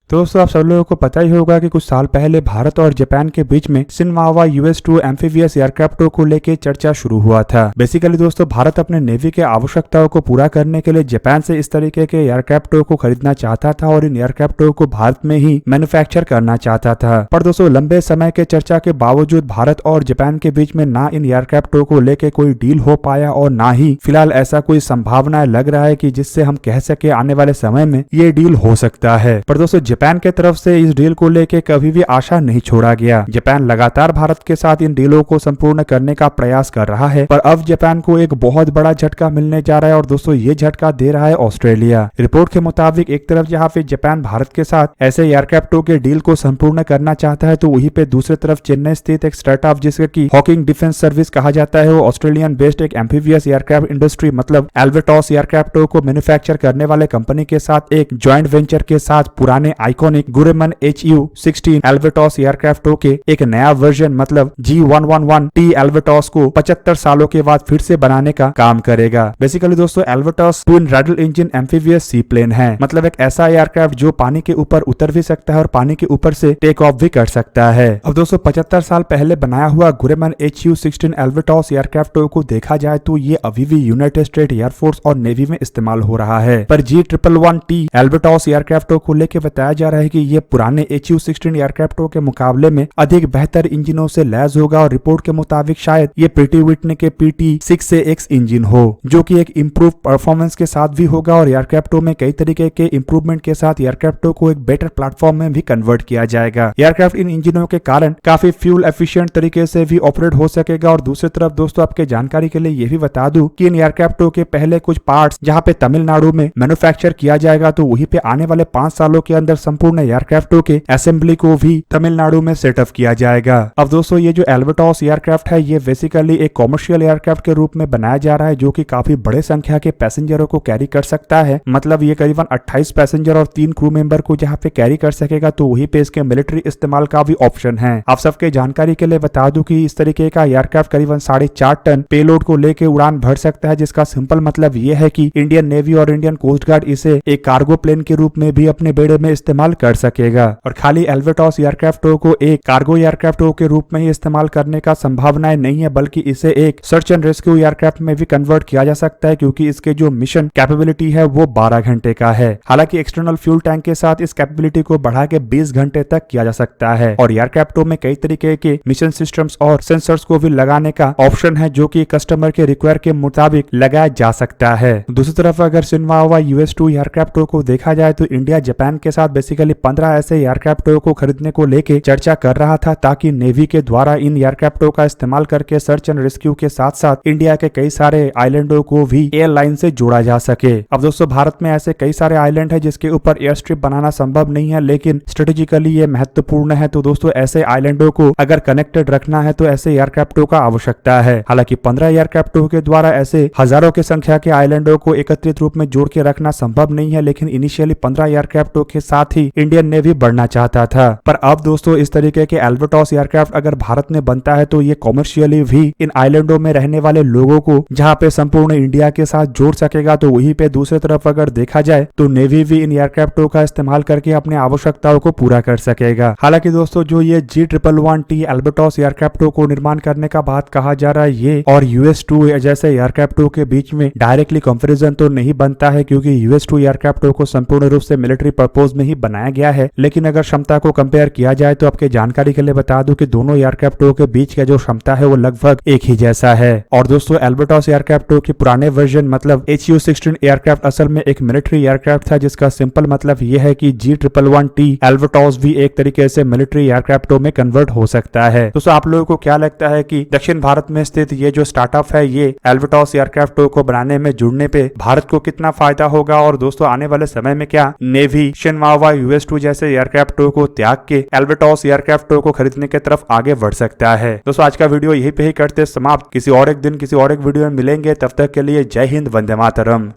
तो दोस्तों आप सब लोगों को पता ही होगा कि कुछ साल पहले भारत और जापान के बीच में शिनवावा US-2 एम्फीबियस एयरक्राफ्टों को लेकर चर्चा शुरू हुआ था। बेसिकली दोस्तों भारत अपने नेवी के आवश्यकताओं को पूरा करने के लिए जापान से इस तरीके के एयरक्राफ्टों को खरीदना चाहता था और इन एयरक्राफ्टों को भारत में ही मैन्युफैक्चर करना चाहता था। पर दोस्तों लंबे समय के चर्चा के बावजूद भारत और जापान के बीच में ना इन एयरक्राफ्टों को लेकर कोई डील हो पाया और ना ही फिलहाल ऐसा कोई संभावना लग रहा है कि जिससे हम कह सके आने वाले समय में ये डील हो सकता है। पर दोस्तों जापान के तरफ से इस डील को लेकर कभी भी आशा नहीं छोड़ा गया। जापान लगातार भारत के साथ इन डीलों को संपूर्ण करने का प्रयास कर रहा है, पर अब जापान को एक बहुत बड़ा झटका मिलने जा रहा है और दोस्तों ये झटका दे रहा है ऑस्ट्रेलिया। रिपोर्ट के मुताबिक एक तरफ जहां पे जापान भारत के साथ ऐसे एयरक्राफ्टों के डील को संपूर्ण करना चाहता है, तो वहीं पे दूसरी तरफ चेन्नई स्थित एक स्टार्टअप जिसके की हॉकिंग डिफेंस सर्विस कहा जाता है, वो ऑस्ट्रेलियन बेस्ड एक एम्फीबियस एयरक्राफ्ट इंडस्ट्री मतलब एल्वेटॉस एयरक्राफ्टों को मैन्युफैक्चर करने वाले कंपनी के साथ एक ज्वाइंट वेंचर के साथ पुराने आइकॉनिक गुरेमन HU-16 एल्वेटॉस एयरक्राफ्टों के एक नया वर्जन मतलब G111T एल्वेटॉस को 75 सालों के बाद फिर से बनाने का काम करेगा। बेसिकली दोस्तों एल्वेटॉस ट्विन रैडल इंजन एम्फीबियस सी प्लेन है, मतलब एक ऐसा एयरक्राफ्ट जो पानी के ऊपर उतर भी सकता है और पानी के ऊपर से टेक ऑफ भी कर सकता है। अब दोस्तों 75 साल पहले बनाया हुआ गुरेमन HU-16 एल्वेटॉस एयरक्राफ्टों को देखा जाए तो ये अभी भी यूनाइटेड स्टेट एयरफोर्स और नेवी में इस्तेमाल हो रहा है, पर G111T एल्वेटॉस एयरक्राफ्टों को लेकर बताया जा रहा है कि ये पुराने HU-16 एयरक्राफ्टों के मुकाबले में अधिक बेहतर इंजनों से लैस होगा और रिपोर्ट के मुताबिक शायद ये प्रीटी विटने के PT-6AX इंजन हो, जो कि एक इम्प्रूव परफॉर्मेंस के साथ भी होगा और एयरक्राफ्टों में कई तरीके के इंप्रूवमेंट के साथ एयरक्राफ्टों को एक बेटर प्लेटफॉर्म में भी कन्वर्ट किया जाएगा। एयरक्राफ्ट इन इंजनों के कारण काफी फ्यूल एफिशिएंट तरीके से भी ऑपरेट हो सकेगा। और दूसरी तरफ दोस्तों आपके जानकारी के लिए ये भी बता दूं कि इन एयरक्राफ्टों के पहले कुछ पार्ट्स जहां पे तमिलनाडु में मैन्युफैक्चर किया जाएगा, तो वहीं पे आने वाले 5 सालों के अंदर संपूर्ण एयरक्राफ्टों के असेंबली को भी तमिलनाडु में सेटअप किया जाएगा। अब दोस्तों ये जो एल्वेटॉस एयरक्राफ्ट है ये बेसिकली एक कॉमर्शियल एयरक्राफ्ट के रूप में बनाया जा रहा है, जो कि काफी बड़े संख्या के पैसेंजरों को कैरी कर सकता है। मतलब ये करीबन 28 पैसेंजर और 3 क्रू मेंबर को जहां पे कैरी कर सकेगा, तो वहीं पे इसके मिलिट्री इस्तेमाल का भी ऑप्शन है। आप सबके जानकारी के लिए बता दूं कि इस तरीके का एयरक्राफ्ट करीबन 4.5 टन पेलोड को लेकर उड़ान भर सकता है, जिसका सिंपल मतलब ये है कि इंडियन नेवी और इंडियन कोस्ट गार्ड इसे एक कार्गो प्लेन के रूप में भी अपने बेड़े में इस्तेमाल कर सकेगा। और खाली एल्वेटॉस एयरक्राफ्टों को एक कार्गो एयरक्राफ्टों के रूप में ही इस्तेमाल करने का संभावनाएं नहीं है, बल्कि इसे एक सर्च एंड रेस्क्यू एयरक्राफ्ट में भी कन्वर्ट किया जा सकता है, क्योंकि इसके जो मिशन कैपेबिलिटी है वो 12 घंटे का है। हालांकि एक्सटर्नल फ्यूल टैंक के साथ इस कैपेबिलिटी को बढ़ा के 20 घंटे तक किया जा सकता है। और एयरक्राफ्टों में कई तरीके के मिशन सिस्टम्स और सेंसर्स को भी लगाने का ऑप्शन है, जो कि कस्टमर के रिक्वायर के मुताबिक लगाया जा सकता है। दूसरी तरफ अगर शिनवावा US-2 एयरक्राफ्टों को देखा जाए तो इंडिया जापान के साथ बेसिकली 15 ऐसे एयरक्राफ्टों को खरीदने को लेके चर्चा कर रहा था, ताकि नेवी के द्वारा इन एयरक्राफ्टों का इस्तेमाल करके सर्च एंड रेस्क्यू के साथ साथ इंडिया के कई सारे आइलैंडों को भी एयरलाइन से जोड़ा जा सके। अब दोस्तों भारत में ऐसे कई सारे आइलैंड है जिसके ऊपर एयर स्ट्रिप बनाना संभव नहीं है, लेकिन स्ट्रेटेजिकली ये महत्वपूर्ण है। तो दोस्तों ऐसे आइलैंडों को अगर कनेक्टेड रखना है तो ऐसे एयरक्राफ्टों का आवश्यकता है। हालांकि 15 एयरक्राफ्टों के द्वारा ऐसे हजारों की संख्या के आइलैंडों को एकत्रित रूप में जोड़ के रखना संभव नहीं है, लेकिन इनिशियली 15 एयरक्राफ्टों के साथ ही इंडियन नेवी बढ़ना चाहता था। पर अब दोस्तों इस तरीके के एल्वेटॉस एयरक्राफ्ट अगर भारत में बनता है तो ये कॉमर्शियली भी इन आइलैंडों में रहने वाले लोगों को जहां पे संपूर्ण इंडिया के साथ जोड़ सकेगा। तो वहीं पे दूसरी तरफ अगर देखा जाए तो नेवी भी इन एयरक्राफ्टों का इस्तेमाल करके अपने आवश्यकताओं को पूरा कर सकेगा। हालांकि दोस्तों जो ये G111T एल्वेटॉस एयरक्राफ्टों को निर्माण करने का बात कहा जा रहा है, ये और US-2 जैसे एयरक्राफ्टों के बीच में डायरेक्टली कंपैरिजन तो नहीं बनता है, क्योंकि US-2 एयरक्राफ्टों को संपूर्ण रूप से मिलिट्री पर्पज में ही बनाया गया है। लेकिन अगर क्षमता को कंपेयर किया जाए तो आपके जानकारी के लिए बता दूं कि दोनों एयरक्राफ्टों के बीच का जो क्षमता है वो लगभग एक ही जैसा है। और दोस्तों एल्वेटॉस एयरक्राफ्टों के पुराने वर्जन मतलब HU-16 एयरक्राफ्ट असल में एक मिलिट्री एयरक्राफ्ट था, जिसका सिंपल मतलब यह है कि G111T एल्वेटॉस भी एक तरीके से मिलिट्री एयरक्राफ्टों में कन्वर्ट हो सकता है। दोस्तों आप लोगों को क्या लगता है कि दक्षिण भारत में स्थित ये जो स्टार्टअप है ये एल्वेटॉस एयरक्राफ्टों को बनाने में जुड़ने पे भारत को कितना फायदा होगा? और दोस्तों आने वाले समय में क्या नेवी शिनवावा US-2 जैसे एयरक्राफ्टों को त्याग के एल्वेटॉस एयरक्राफ्टों को खरीदने की तरफ आगे बढ़ सकता है? दोस्तों आज का वीडियो यहीं पे ही करते समाप्त। किसी और एक दिन किसी और एक वीडियो में मिलेंगे, तब तक के लिए जय हिंद, वंदे मातरम।